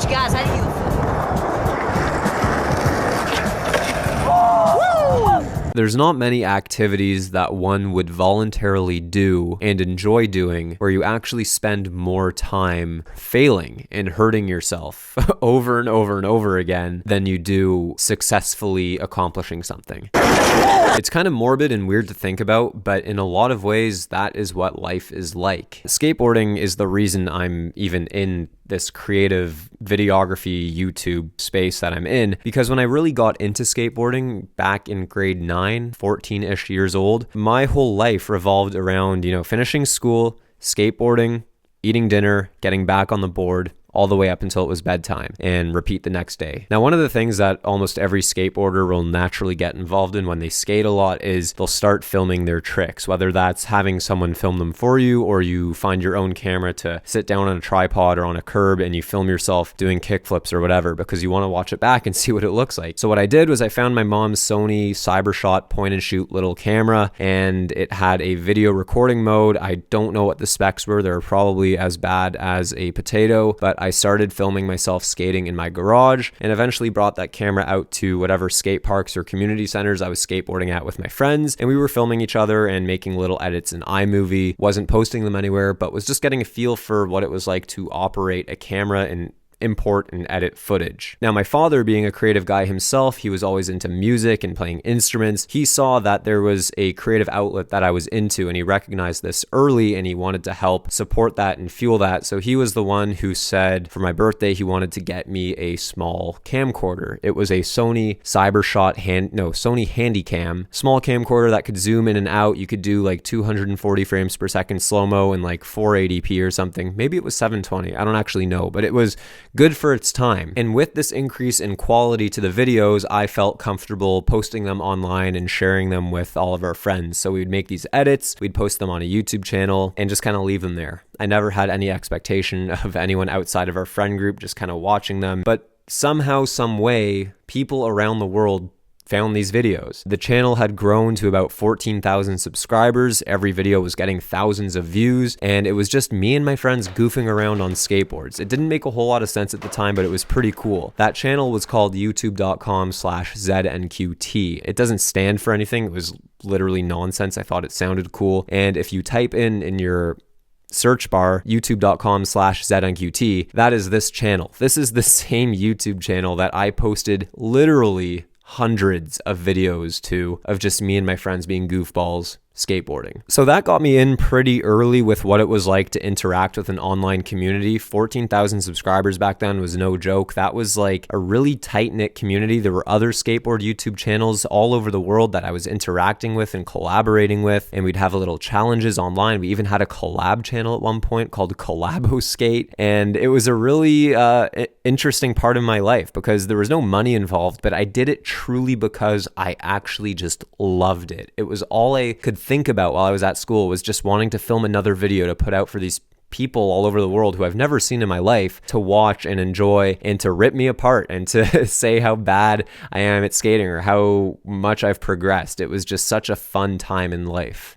guys, how do you feel? There's not many activities that one would voluntarily do and enjoy doing where you actually spend more time failing and hurting yourself over and over and over again than you do successfully accomplishing something. It's kind of morbid and weird to think about, but in a lot of ways, that is what life is like. Skateboarding is the reason I'm even in this creative videography YouTube space that I'm in, because when I really got into skateboarding back in grade 9, 14-ish years old, my whole life revolved around, finishing school, skateboarding, eating dinner, getting back on the board, all the way up until it was bedtime, and repeat the next day. Now, one of the things that almost every skateboarder will naturally get involved in when they skate a lot is they'll start filming their tricks, whether that's having someone film them for you, or you find your own camera to sit down on a tripod or on a curb and you film yourself doing kickflips or whatever because you want to watch it back and see what it looks like. So what I did was I found my mom's Sony Cybershot point and shoot little camera, and it had a video recording mode. I don't know what the specs were. They were probably as bad as a potato, but I started filming myself skating in my garage and eventually brought that camera out to whatever skate parks or community centers I was skateboarding at with my friends, and we were filming each other and making little edits in iMovie. Wasn't posting them anywhere, but was just getting a feel for what it was like to operate a camera and import and edit footage. Now, my father, being a creative guy himself, he was always into music and playing instruments. He saw that there was a creative outlet that I was into, and he recognized this early, and he wanted to help support that and fuel that. So he was the one who said for my birthday he wanted to get me a small camcorder. It was a Sony Cybershot Sony Handycam, small camcorder that could zoom in and out. You could do like 240 frames per second slow-mo and like 480p or something. Maybe it was 720. I don't actually know, but it was good for its time. And with this increase in quality to the videos, I felt comfortable posting them online and sharing them with all of our friends. So we'd make these edits, we'd post them on a YouTube channel, and just kind of leave them there. I never had any expectation of anyone outside of our friend group just kind of watching them, but somehow, some way, people around the world found these videos. The channel had grown to about 14,000 subscribers. Every video was getting thousands of views, and it was just me and my friends goofing around on skateboards. It didn't make a whole lot of sense at the time, but it was pretty cool. That channel was called youtube.com/ZNQT. It doesn't stand for anything. It was literally nonsense. I thought it sounded cool. And if you type in your search bar youtube.com/ZNQT, that is this channel. This is the same YouTube channel that I posted literally hundreds of videos to, of just me and my friends being goofballs skateboarding. So that got me in pretty early with what it was like to interact with an online community. 14,000 subscribers back then was no joke. That was like a really tight-knit community. There were other skateboard YouTube channels all over the world that I was interacting with and collaborating with, and we'd have little challenges online. We even had a collab channel at one point called Collabo Skate, and it was a really interesting part of my life because there was no money involved, but I did it truly because I actually just loved it. It was all I could think about while I was at school, was just wanting to film another video to put out for these people all over the world who I've never seen in my life to watch and enjoy and to rip me apart and to say how bad I am at skating or how much I've progressed. It was just such a fun time in life.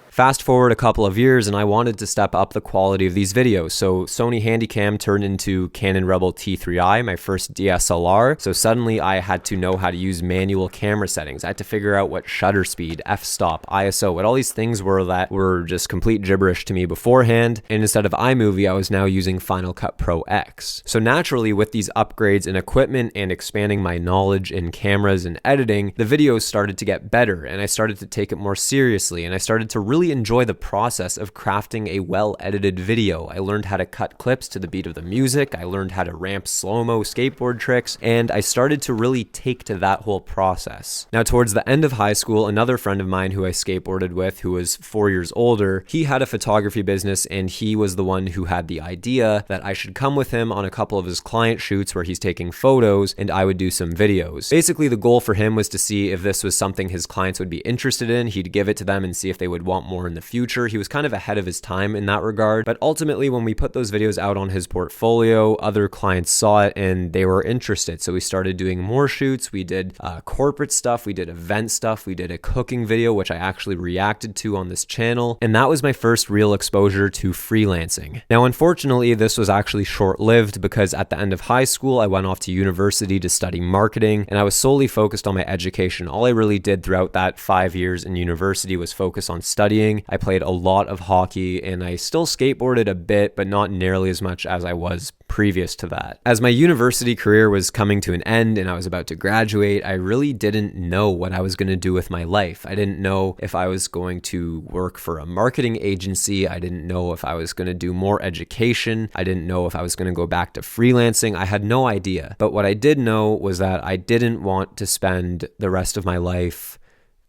Fast forward a couple of years and I wanted to step up the quality of these videos. So Sony Handycam turned into Canon Rebel T3i, my first DSLR. So suddenly I had to know how to use manual camera settings. I had to figure out what shutter speed, f-stop, ISO, what all these things were that were just complete gibberish to me beforehand. And instead of iMovie, I was now using Final Cut Pro X. So naturally, with these upgrades in equipment and expanding my knowledge in cameras and editing, the videos started to get better and I started to take it more seriously, and I started to really enjoy the process of crafting a well-edited video. I learned how to cut clips to the beat of the music, I learned how to ramp slow-mo skateboard tricks, and I started to really take to that whole process. Now, towards the end of high school, another friend of mine who I skateboarded with, who was 4 years older, he had a photography business, and he was the one who had the idea that I should come with him on a couple of his client shoots where he's taking photos and I would do some videos. Basically, the goal for him was to see if this was something his clients would be interested in. He'd give it to them and see if they would want more in the future. He was kind of ahead of his time in that regard. But ultimately, when we put those videos out on his portfolio, other clients saw it and they were interested. So we started doing more shoots. We did corporate stuff. We did event stuff. We did a cooking video, which I actually reacted to on this channel. And that was my first real exposure to freelancing. Now, unfortunately, this was actually short-lived because at the end of high school, I went off to university to study marketing, and I was solely focused on my education. All I really did throughout that 5 years in university was focus on studying. I played a lot of hockey, and I still skateboarded a bit, but not nearly as much as I was previous to that. As my university career was coming to an end and I was about to graduate, I really didn't know what I was going to do with my life. I didn't know if I was going to work for a marketing agency. I didn't know if I was going to do more education. I didn't know if I was going to go back to freelancing. I had no idea. But what I did know was that I didn't want to spend the rest of my life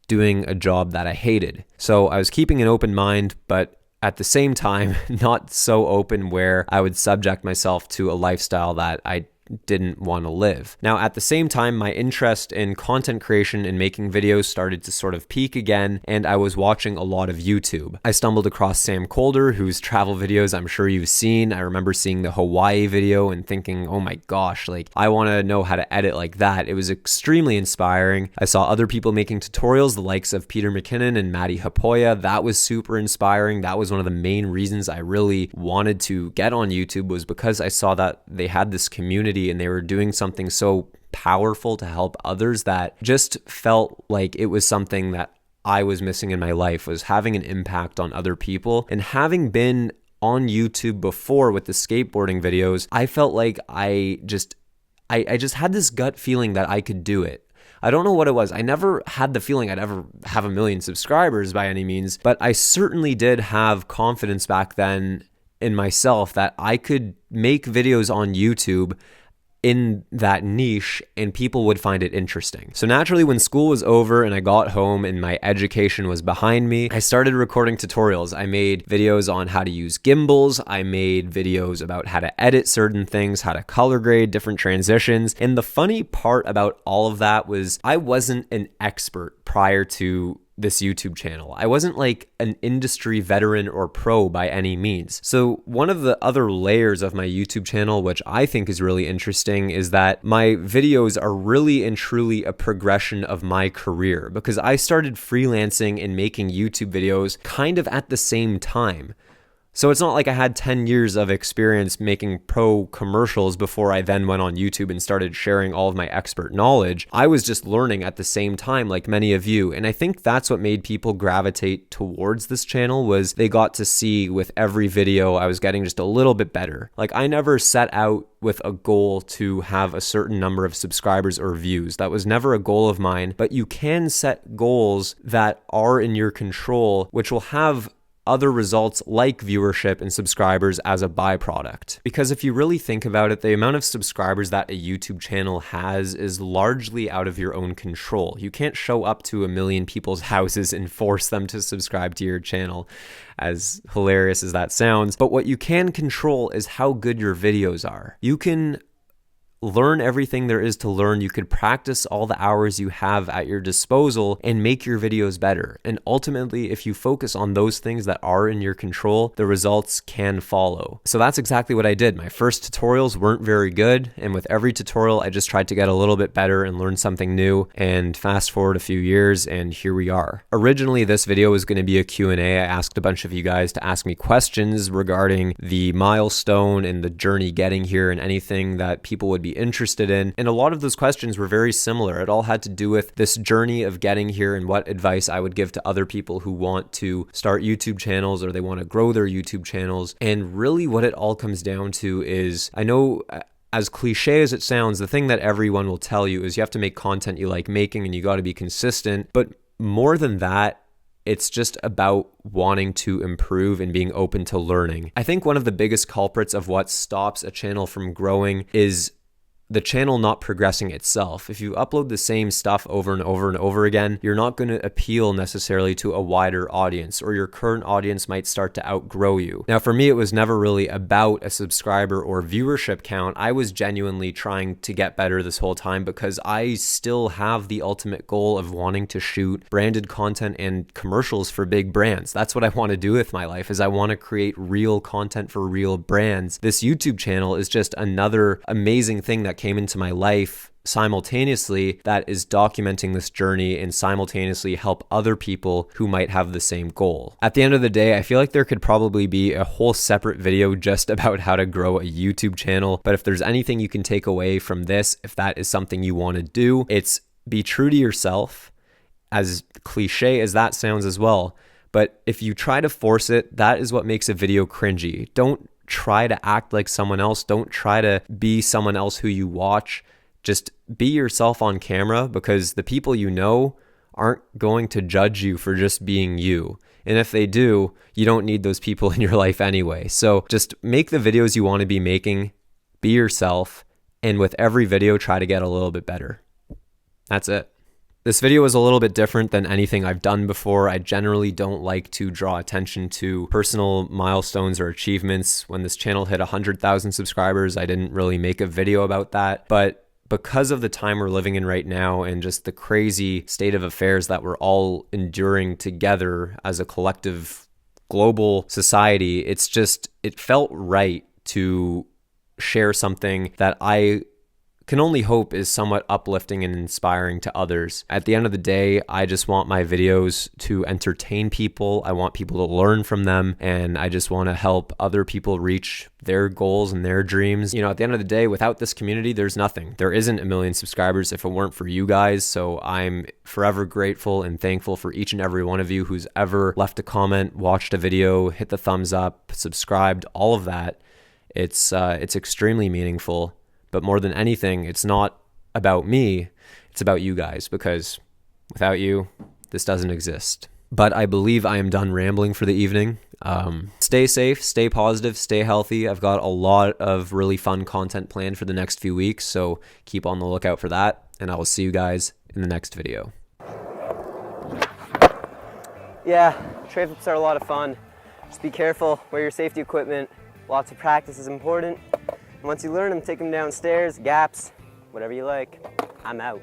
doing a job that I hated. So I was keeping an open mind, but at the same time, not so open where I would subject myself to a lifestyle that I didn't want to live. Now, at the same time, my interest in content creation and making videos started to sort of peak again, and I was watching a lot of YouTube. I stumbled across Sam Kolder, whose travel videos I'm sure you've seen. I remember seeing the Hawaii video and thinking, oh my gosh, like I want to know how to edit like that. It was extremely inspiring. I saw other people making tutorials, the likes of Peter McKinnon and Maddie Hapoya. That was super inspiring. That was one of the main reasons I really wanted to get on YouTube, was because I saw that they had this community and they were doing something so powerful to help others that just felt like it was something that I was missing in my life, was having an impact on other people. And having been on YouTube before with the skateboarding videos, I felt like I just had this gut feeling that I could do it. I don't know what it was. I never had the feeling I'd ever have 1 million subscribers by any means, but I certainly did have confidence back then in myself that I could make videos on YouTube in that niche and people would find it interesting. So naturally, when school was over and I got home and my education was behind me, I started recording tutorials. I made videos on how to use gimbals. I made videos about how to edit certain things, how to color grade different transitions. And the funny part about all of that was I wasn't an expert prior to this YouTube channel. I wasn't like an industry veteran or pro by any means. So one of the other layers of my YouTube channel, which I think is really interesting, is that my videos are really and truly a progression of my career, because I started freelancing and making YouTube videos kind of at the same time. So it's not like I had 10 years of experience making pro commercials before I then went on YouTube and started sharing all of my expert knowledge. I was just learning at the same time, like many of you. And I think that's what made people gravitate towards this channel, was they got to see with every video I was getting just a little bit better. Like I never set out with a goal to have a certain number of subscribers or views. That was never a goal of mine, but you can set goals that are in your control, which will have other results like viewership and subscribers as a byproduct. Because if you really think about it, the amount of subscribers that a YouTube channel has is largely out of your own control. You can't show up to 1 million people's houses and force them to subscribe to your channel, as hilarious as that sounds. But what you can control is how good your videos are. You can learn everything there is to learn. You could practice all the hours you have at your disposal and make your videos better. And ultimately, if you focus on those things that are in your control, the results can follow. So that's exactly what I did. My first tutorials weren't very good, and with every tutorial, I just tried to get a little bit better and learn something new. And fast forward a few years, and here we are. Originally, this video was going to be a Q&A. I asked a bunch of you guys to ask me questions regarding the milestone and the journey getting here and anything that people would be interested in. And a lot of those questions were very similar. It all had to do with this journey of getting here and what advice I would give to other people who want to start YouTube channels or they want to grow their YouTube channels. And really what it all comes down to is, I know as cliche as it sounds, the thing that everyone will tell you is you have to make content you like making and you got to be consistent. But more than that, it's just about wanting to improve and being open to learning. I think one of the biggest culprits of what stops a channel from growing is the channel not progressing itself. If you upload the same stuff over and over and over again, you're not going to appeal necessarily to a wider audience, or your current audience might start to outgrow you. Now, for me, it was never really about a subscriber or viewership count. I was genuinely trying to get better this whole time because I still have the ultimate goal of wanting to shoot branded content and commercials for big brands. That's what I want to do with my life, is I want to create real content for real brands. This YouTube channel is just another amazing thing that came into my life simultaneously that is documenting this journey and simultaneously help other people who might have the same goal. At the end of the day, I feel like there could probably be a whole separate video just about how to grow a YouTube channel, but if there's anything you can take away from this, if that is something you want to do, it's be true to yourself, as cliche as that sounds as well. But if you try to force it, that is what makes a video cringy. Don't try to act like someone else. Don't try to be someone else who you watch. Just be yourself on camera, because the people you know aren't going to judge you for just being you. And if they do, you don't need those people in your life anyway. So just make the videos you want to be making, be yourself, and with every video, try to get a little bit better. That's it. This video was a little bit different than anything I've done before. I generally don't like to draw attention to personal milestones or achievements. When this channel hit 100,000 subscribers, I didn't really make a video about that. But because of the time we're living in right now and just the crazy state of affairs that we're all enduring together as a collective global society, it felt right to share something that I can only hope is somewhat uplifting and inspiring to others. At the end of the day, I just want my videos to entertain people. I want people to learn from them, and I just want to help other people reach their goals and their dreams. You know, at the end of the day, without this community, there's nothing. There isn't a million subscribers if it weren't for you guys. So I'm forever grateful and thankful for each and every one of you who's ever left a comment, watched a video, hit the thumbs up, subscribed, all of that. It's extremely meaningful. But more than anything, it's not about me, it's about you guys, because without you, this doesn't exist. But I believe I am done rambling for the evening. Stay safe, stay positive, stay healthy. I've got a lot of really fun content planned for the next few weeks, so keep on the lookout for that, and I will see you guys in the next video. Yeah, tray flips are a lot of fun. Just be careful, wear your safety equipment. Lots of practice is important. Once you learn them, take them downstairs, gaps, whatever you like. I'm out.